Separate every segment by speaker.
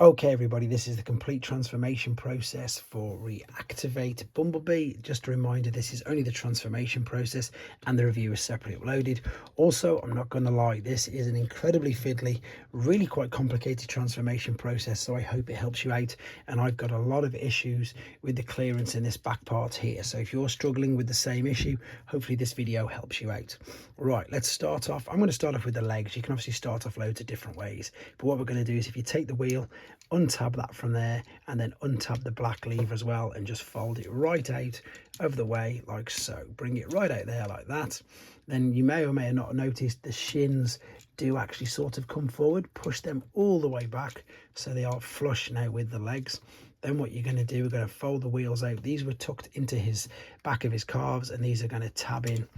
Speaker 1: Okay, everybody, this is the complete transformation process for reactivate bumblebee. Just a reminder, this is only the transformation process and the review is separately uploaded. Also, I'm not going to lie, this is an incredibly fiddly, really quite complicated transformation process, so I hope it helps you out. And I've got a lot of issues with the clearance in this back part here, so if you're struggling with the same issue, hopefully this video helps you out. Right, let's start off. I'm going to start off with the legs. You can obviously start off loads of different ways, but what we're going to do is, if you take the wheel, untab that from there, and then untab the black lever as well, and just fold it right out of the way like so. Bring it right out there like that. Then you may or may not notice the shins do actually sort of come forward. Push them all the way back so they are flush now with the legs. Then what you're going to do, we're going to fold the wheels out. These were tucked into his back of his calves, and these are going to tab in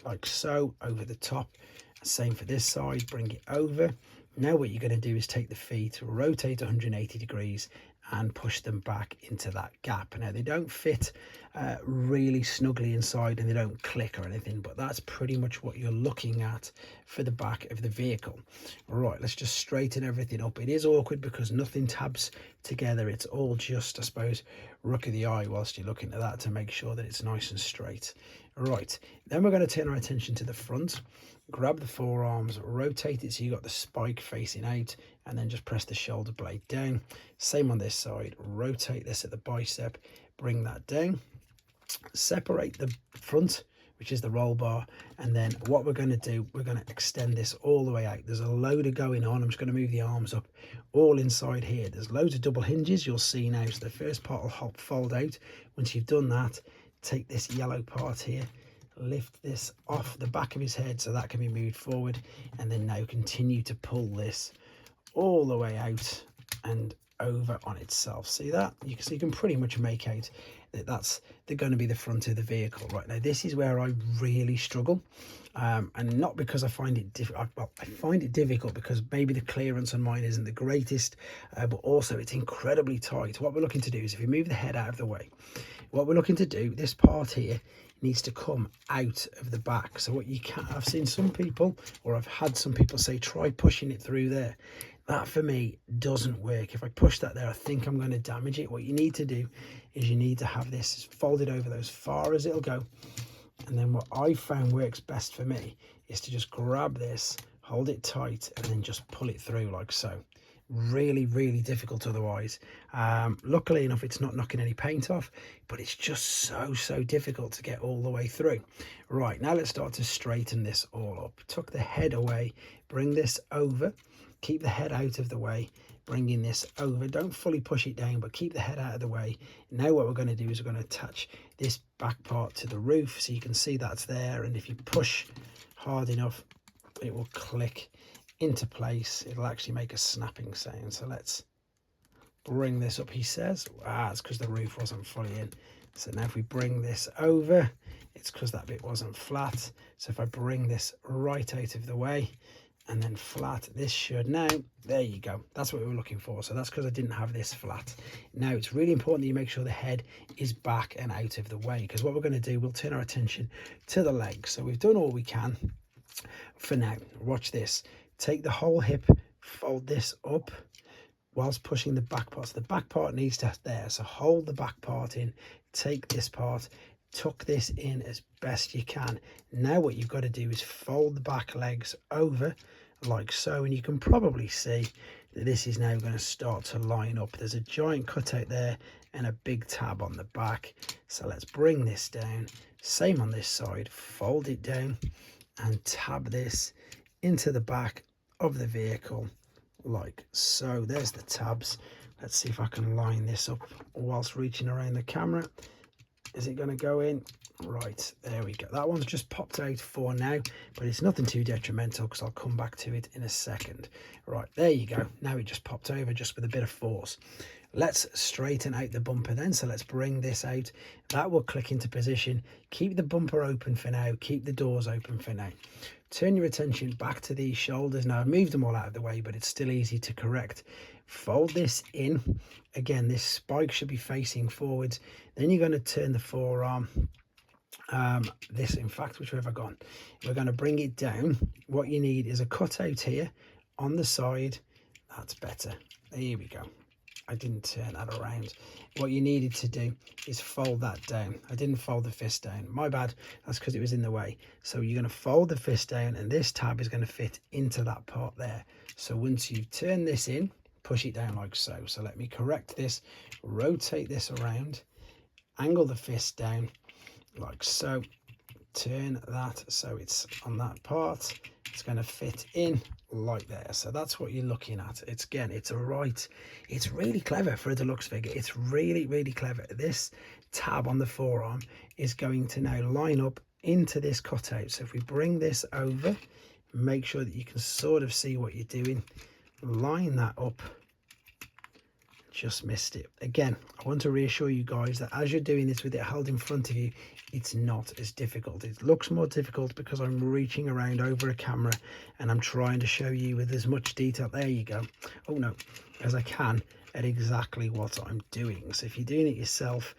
Speaker 1: like so over the top. Same for this side. Bring it over. Now what you're going to do is take the feet, rotate 180 degrees and push them back into that gap. Now they don't fit really snugly inside and they don't click or anything, but that's pretty much what you're looking at for the back of the vehicle. Right, let's just straighten everything up. It is awkward because nothing tabs together. It's all just, I suppose, rook of the eye whilst you're looking at that to make sure that it's nice and straight. Right, then we're going to turn our attention to the front. Grab the forearms, rotate it so you got the spike facing out, and then just press the shoulder blade down. Same on this side. Rotate this at the bicep, bring that down, separate the front, which is the roll bar, and then what we're going to do, we're going to extend this all the way out. There's a load of going on. I'm just going to move the arms up all inside here. There's loads of double hinges you'll see now. So the first part will fold out. Once you've done that, take this yellow part here, lift this off the back of his head so that can be moved forward, and then now continue to pull this all the way out and over on itself. See that? So you can pretty much make out that that's going to be the front of the vehicle. Right, now this is where I really struggle, and not because I find it difficult. Well, I find it difficult because maybe the clearance on mine isn't the greatest, but also it's incredibly tight. What we're looking to do is, if we move the head out of the way, what we're looking to do, this part here needs to come out of the back. So what you can, I've seen some people, or I've had some people say, try pushing it through there. That for me doesn't work. If I push that there, I think I'm going to damage it. What you need to do is you need to have this folded over as far as it'll go. And then what I found works best for me is to just grab this, hold it tight, and then just pull it through like so. Really difficult otherwise. Luckily enough, it's not knocking any paint off, but it's just so difficult to get all the way through. Right, now let's start to straighten this all up. Tuck the head away, bring this over, keep the head out of the way, bringing this over. Don't fully push it down, but keep the head out of the way. Now what we're going to do is we're going to attach this back part to the roof so you can see that's there, and if you push hard enough, it will click into place. It'll actually make a snapping sound. So let's bring this up. He says, it's because the roof wasn't fully in. So now if we bring this over, it's because that bit wasn't flat. So if I bring this right out of the way and then flat, this should now, there you go. That's what we were looking for. So that's because I didn't have this flat. Now it's really important that you make sure the head is back and out of the way, because what we're going to do, we'll turn our attention to the legs. So we've done all we can for now. Watch this. Take the whole hip, fold this up whilst pushing the back part. So the back part needs to there. So hold the back part in, take this part, tuck this in as best you can. Now what you've got to do is fold the back legs over like so, and you can probably see that this is now going to start to line up. There's a giant cutout there and a big tab on the back. So let's bring this down. Same on this side, fold it down and tab this into the back of the vehicle like so. There's the tabs. Let's see if I can line this up whilst reaching around the camera. Is it going to go in? Right, there we go. That one's just popped out for now, but it's nothing too detrimental because I'll come back to it in a second. Right, there you go. Now it just popped over just with a bit of force. Let's straighten out the bumper then. So let's bring this out. That will click into position. Keep the bumper open for now. Keep the doors open for now. Turn your attention back to these shoulders. Now I've moved them all out of the way, but it's still easy to correct. Fold this in. Again, this spike should be facing forwards. Then you're going to turn the forearm. This, in fact, which way have I gone? We're going to bring it down. What you need is a cutout here on the side. That's better. Here we go. I didn't turn that around. What you needed to do is fold that down. I didn't fold the fist down. My bad. That's because it was in the way. So you're going to fold the fist down, and this tab is going to fit into that part there. So once you turn this in, push it down like so. So let me correct this, rotate this around, angle the fist down like so, turn that so it's on that part. It's going to fit in like there. So that's what you're looking at. It's really clever for a deluxe figure. It's really clever. This tab on the forearm is going to now line up into this cutout. So if we bring this over, make sure that you can sort of see what you're doing, line that up. Just missed it again. I want to reassure you guys that as you're doing this with it held in front of you, it's not as difficult. It looks more difficult because I'm reaching around over a camera and I'm trying to show you with as much detail, there you go, oh no, as I can at exactly what I'm doing. So if you're doing it yourself,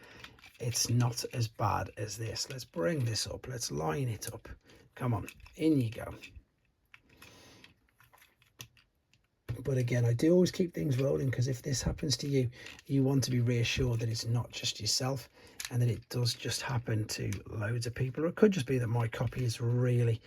Speaker 1: it's not as bad as this. Let's bring this up, let's line it up. Come on, in you go. But again, I do always keep things rolling, because if this happens to you, you want to be reassured that it's not just yourself and that it does just happen to loads of people. Or it could just be that my copy is really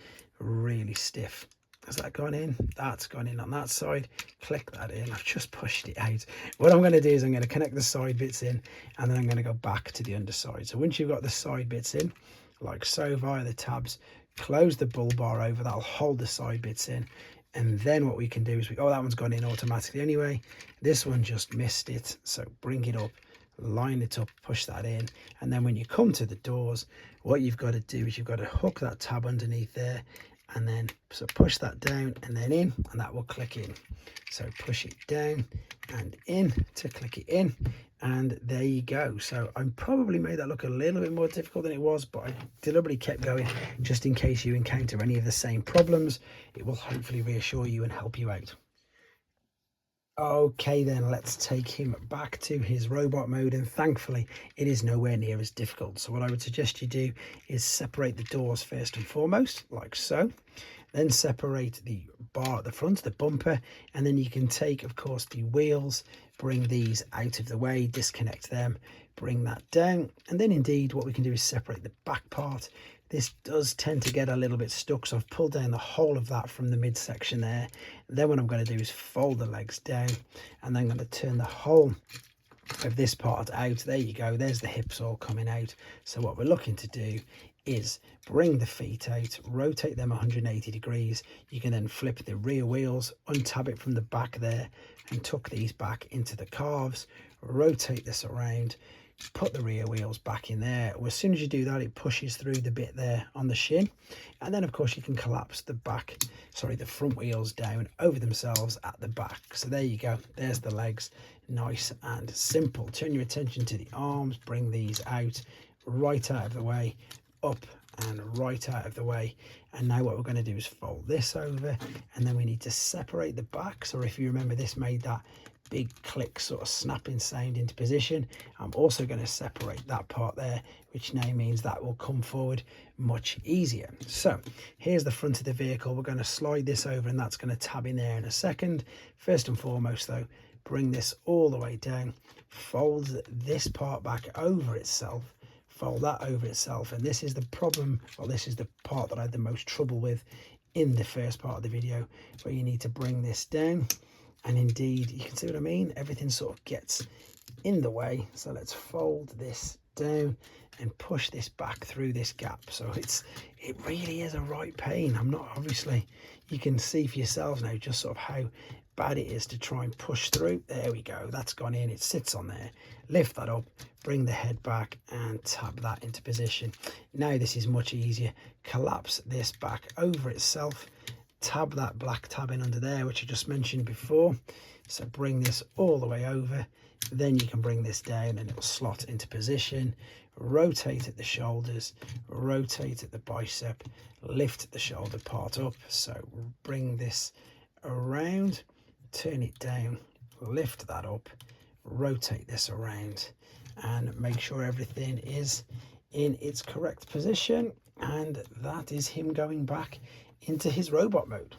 Speaker 1: stiff. Has that gone in? That's gone in on that side. Click that in. I've just pushed it out. What I'm going to do is I'm going to connect the side bits in, and then I'm going to go back to the underside. So once you've got the side bits in, like so, via the tabs, close the bull bar over. That'll hold the side bits in. And then what we can do is that one's gone in automatically anyway. This one just missed it. So bring it up, line it up, push that in. And then when you come to the doors, what you've got to do is you've got to hook that tab underneath there, and then so push that down and then in, and that will click in. So push it down and in to click it in, and there you go. So I probably made that look a little bit more difficult than it was, but I deliberately kept going just in case you encounter any of the same problems. It will hopefully reassure you and help you out. Okay, then let's take him back to his robot mode, and thankfully it is nowhere near as difficult. So what I would suggest you do is separate the doors first and foremost, like so. Then separate the bar at the front, the bumper, and then you can take, of course, the wheels, bring these out of the way, disconnect them, bring that down, and then indeed what we can do is separate the back part. This does tend to get a little bit stuck, so I've pulled down the whole of that from the midsection there. Then what I'm going to do is fold the legs down, and then I'm going to turn the whole of this part out. There you go, there's the hips all coming out. So what we're looking to do is bring the feet out, rotate them 180 degrees. You can then flip the rear wheels, untab it from the back there, and tuck these back into the calves, rotate this around, put the rear wheels back in there. Well, as soon as you do that, it pushes through the bit there on the shin, and then of course you can collapse the front wheels down over themselves at the back. So there you go, there's the legs, nice and simple. Turn your attention to the arms, bring these out, right out of the way, up and right out of the way. And now what we're going to do is fold this over, and then we need to separate the backs, or if you remember, this made that big click sort of snapping sound into position. I'm also going to separate that part there, which now means that will come forward much easier. So here's the front of the vehicle. We're going to slide this over, and that's going to tab in there in a second. First and foremost though, bring this all the way down, fold this part back over itself, fold that over itself. And this is the problem, well, this is the part that I had the most trouble with in the first part of the video, where you need to bring this down, and indeed you can see what I mean, everything sort of gets in the way. So let's fold this down and push this back through this gap. So it really is a right pain. I'm not, obviously you can see for yourselves now just sort of how bad it is to try and push through. There we go, that's gone in, it sits on there. Lift that up, bring the head back and tap that into position. Now this is much easier. Collapse this back over itself, tab that black tab in under there, which I just mentioned before. So bring this all the way over, then you can bring this down and it will slot into position. Rotate at the shoulders, rotate at the bicep, lift the shoulder part up. So bring this around, turn it down, lift that up, rotate this around, and make sure everything is in its correct position. And that is him going back into his robot mode.